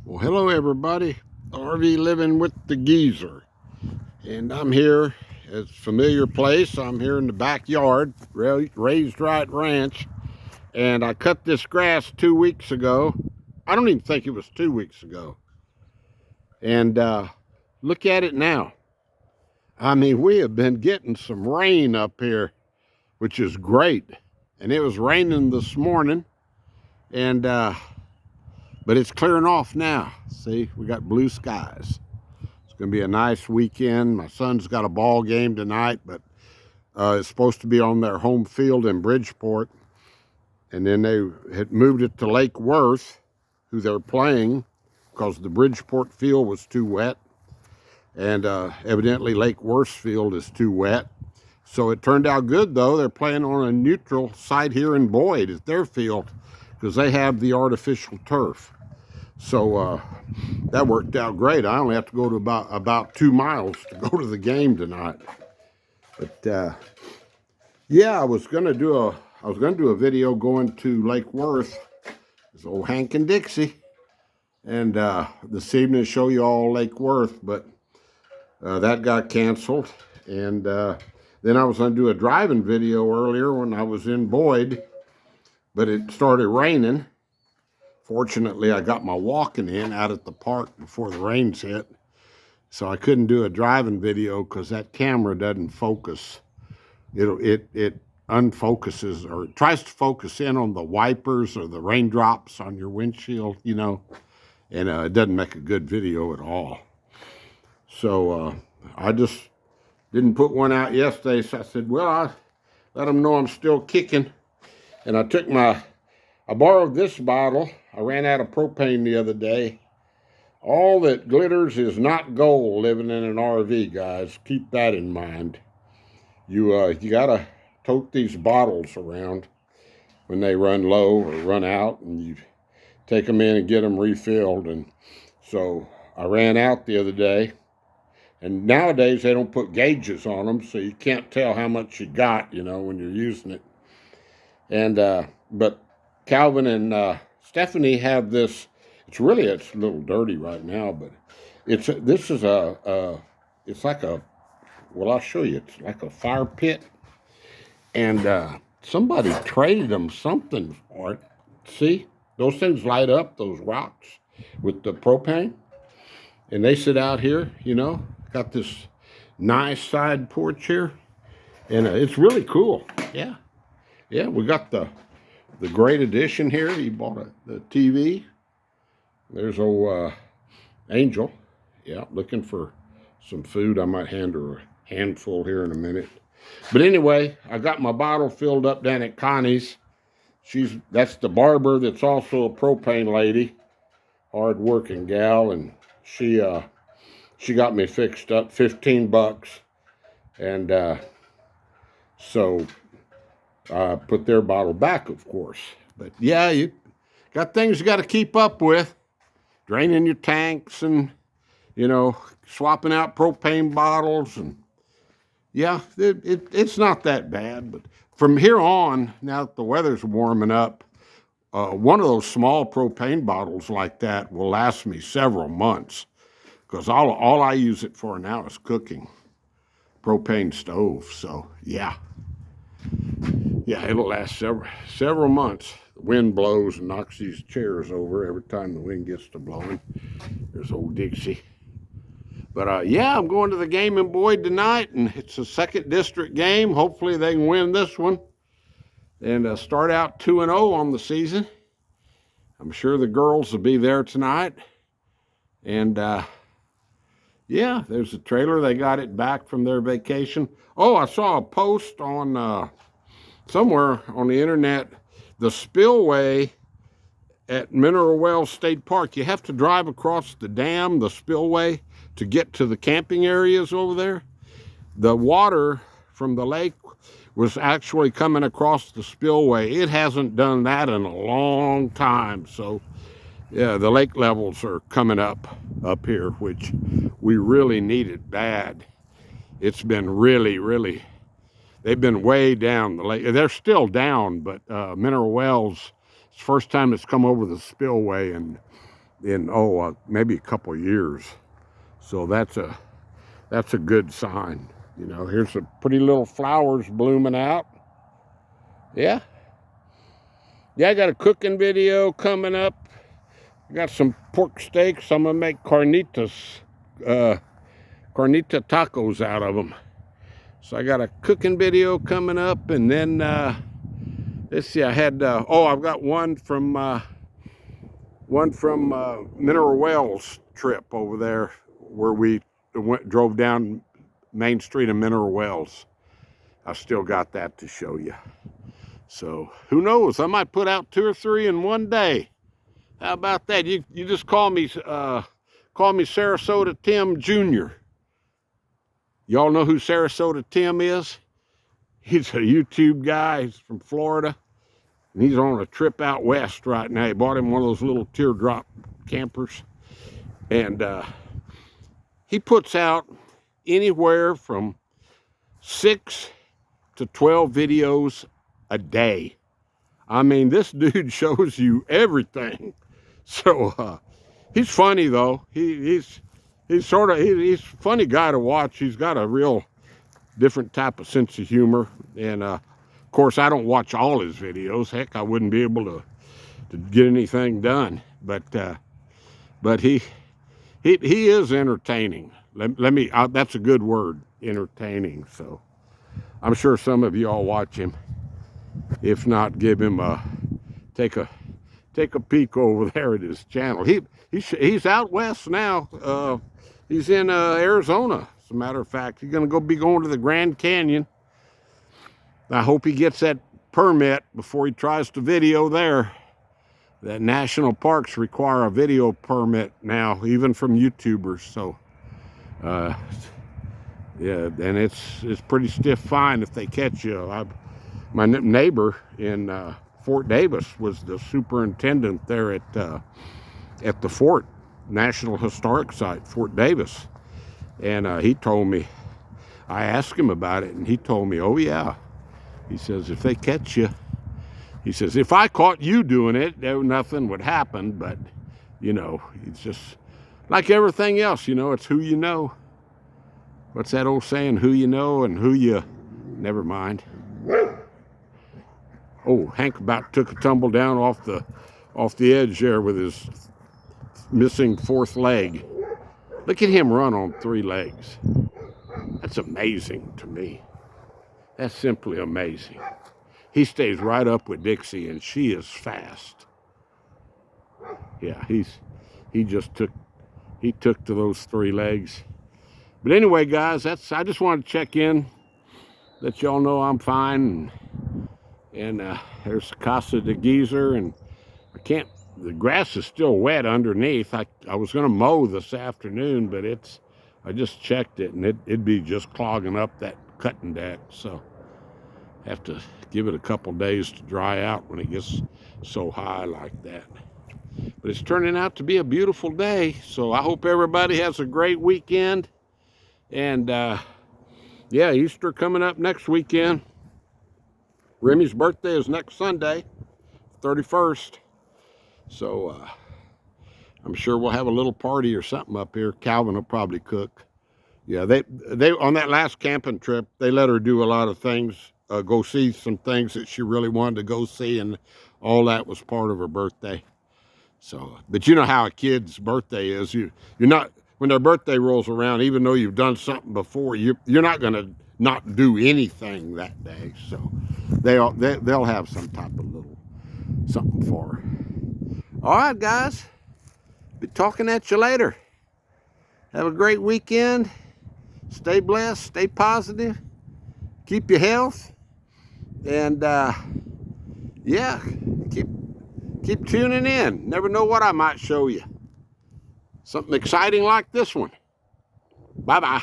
Well, hello everybody. RV living with the geezer. And I'm here at a familiar place. I'm here in the backyard, Raised Wright Ranch. And I cut this grass 2 weeks ago. I don't even think it was 2 weeks ago. And look at it now. I mean, we have been getting some rain up here, which is great. And it was raining this morning. And but it's clearing off now. See, we got blue skies. It's going to be a nice weekend. My son's got a ball game tonight, but it's supposed to be on their home field in Bridgeport. And then they had moved it to Lake Worth, who they're playing, because the Bridgeport field was too wet. And evidently Lake Worth's field is too wet. So it turned out good, though. They're playing on a neutral site here in Boyd at their field, because they have the artificial turf. So that worked out great. I only have to go to about 2 miles to go to the game tonight. But yeah, I was gonna do a video going to Lake Worth, this old Hank and Dixie, and this evening show you all Lake Worth, but that got canceled. And then I was gonna do a driving video earlier when I was in Boyd, but it started raining. Fortunately, I got my walking in out at the park before the rains hit, so I couldn't do a driving video because that camera doesn't focus. It unfocuses, or it tries to focus in on the wipers or the raindrops on your windshield, you know, and it doesn't make a good video at all. So I just didn't put one out yesterday, so I said, well, I let them know I'm still kicking. And I borrowed this bottle. I ran out of propane the other day. All that glitters is not gold living in an RV, guys. Keep that in mind. You gotta tote these bottles around when they run low or run out, and you take them in and get them refilled. And so I ran out the other day. And nowadays they don't put gauges on them, so you can't tell how much you got, you know, when you're using it. And but Calvin and Stephanie have this. It's a little dirty right now, but it's like a, well, I'll show you. It's like a fire pit, and somebody traded them something for it. See, those things light up, those rocks with the propane, and they sit out here. You know, got this nice side porch here, and it's really cool. Yeah, we got the great addition here. He bought the TV. There's old Angel. Yeah, looking for some food. I might hand her a handful here in a minute. But anyway, I got my bottle filled up down at Connie's. That's the barber that's also a propane lady. Hard-working gal, and she got me fixed up, $15. And so put their bottle back, of course. But yeah, you got things you got to keep up with. Draining your tanks and, you know, swapping out propane bottles. And yeah, it's not that bad. But from here on, now that the weather's warming up, one of those small propane bottles like that will last me several months, because all I use it for now is cooking. Propane stove. So yeah. Yeah, it'll last several months. The wind blows and knocks these chairs over every time the wind gets to blowing. There's old Dixie. But yeah, I'm going to the game in Boyd tonight, and it's a second district game. Hopefully they can win this one and start out 2-0 on the season. I'm sure the girls will be there tonight. And yeah, there's a trailer. They got it back from their vacation. Oh, I saw a post on somewhere on the internet, the spillway at Mineral Wells State Park. You have to drive across the dam, the spillway, to get to the camping areas over there. The water from the lake was actually coming across the spillway. It hasn't done that in a long time. So yeah, the lake levels are coming up here, which we really need it bad. It's been really, they've been way down the lake. They're still down, but Mineral Wells, it's the first time it's come over the spillway in in maybe a couple of years. So that's a good sign. You know, here's some pretty little flowers blooming out. Yeah. Yeah, I got a cooking video coming up. I got some pork steaks. I'm gonna make carnita tacos out of them. So I got a cooking video coming up, and then let's see. I had I've got one from Mineral Wells trip over there where we drove down Main Street in Mineral Wells. I still got that to show you. So who knows? I might put out 2 or 3 in one day. How about that? You just call me Sarasota Tim Jr. Y'all know who Sarasota Tim is? He's a YouTube guy. He's from Florida. And he's on a trip out west right now. He bought him one of those little teardrop campers. And he puts out anywhere from 6 to 12 videos a day. I mean, this dude shows you everything. So he's funny though. He's a funny guy to watch. He's got a real different type of sense of humor. And of course, I don't watch all his videos. Heck, I wouldn't be able to get anything done. But he is entertaining. That's a good word, entertaining. So I'm sure some of you all watch him. If not, give him take a peek over there at his channel. He's out west now. He's in Arizona, as a matter of fact. He's gonna be going to the Grand Canyon. I hope he gets that permit before he tries to video there. That national parks require a video permit now, even from YouTubers. So yeah, and it's pretty stiff fine if they catch you. My neighbor in Fort Davis was the superintendent there at the Fort National Historic Site, Fort Davis, and he told me. I asked him about it, and he told me, "Oh yeah," he says, "if they catch you," he says, "if I caught you doing it, nothing would happen. But you know, it's just like everything else. You know, it's who you know. What's that old saying? Who you know and who you. Never mind." Oh, Hank about took a tumble down off the edge there with his missing 4th leg. Look at him run on 3 legs. That's amazing to me. That's simply amazing. He stays right up with Dixie, and she is fast. Yeah, he took to those 3 legs. But anyway, guys, I just wanted to check in, let y'all know I'm fine. And there's Casa de Geezer, and the grass is still wet underneath. I was going to mow this afternoon, but I just checked it, and it'd be just clogging up that cutting deck. So have to give it a couple days to dry out when it gets so high like that. But it's turning out to be a beautiful day. So I hope everybody has a great weekend. And yeah, Easter coming up next weekend. Remy's birthday is next Sunday, 31st. So I'm sure we'll have a little party or something up here. Calvin will probably cook. Yeah, they on that last camping trip, they let her do a lot of things, go see some things that she really wanted to go see, and all that was part of her birthday. So, but you know how a kid's birthday is. You're not, when their birthday rolls around, even though you've done something before, you're not going to not do anything that day. So they'll have some type of little something for her. All right, guys. Be talking at you later. Have a great weekend. Stay blessed. Stay positive. Keep your health. And yeah, keep tuning in. Never know what I might show you. Something exciting like this one. Bye-bye.